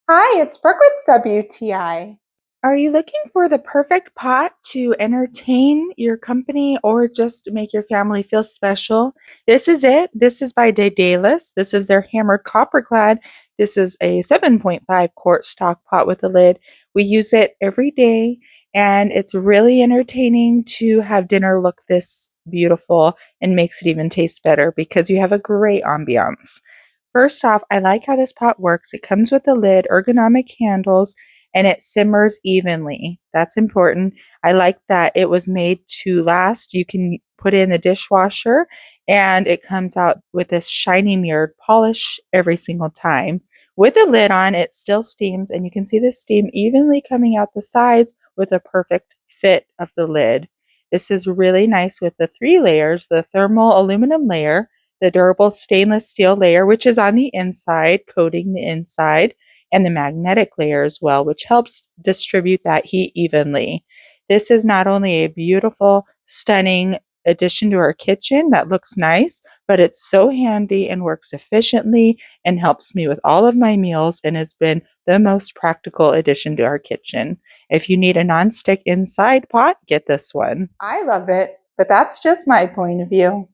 Hi, it's Brooke with WTI. Are you looking for the perfect pot to entertain your company or just make your family feel special? This is it. This is by DAEDALUS. This is their hammered copper clad. This is a 7.5 quart stock pot with a lid. We use it every day, and it's really entertaining to have dinner look this beautiful and makes it even taste better because you have a great ambiance. First off, I like how this pot works. It comes with a lid, ergonomic handles, and it simmers evenly. That's important. I like that it was made to last. You can put it in the dishwasher and it comes out with this shiny mirrored polish every single time. With the lid on, it still steams, and you can see the steam evenly coming out the sides with a perfect fit of the lid. This is really nice with the three layers, the thermal aluminum layer, the durable stainless steel layer, which is on the inside, coating the inside, and the magnetic layer as well, which helps distribute that heat evenly. This is not only a beautiful, stunning addition to our kitchen that looks nice, but it's so handy and works efficiently and helps me with all of my meals and has been the most practical addition to our kitchen. If you need a nonstick inside pot, get this one. I love it, but that's just my point of view.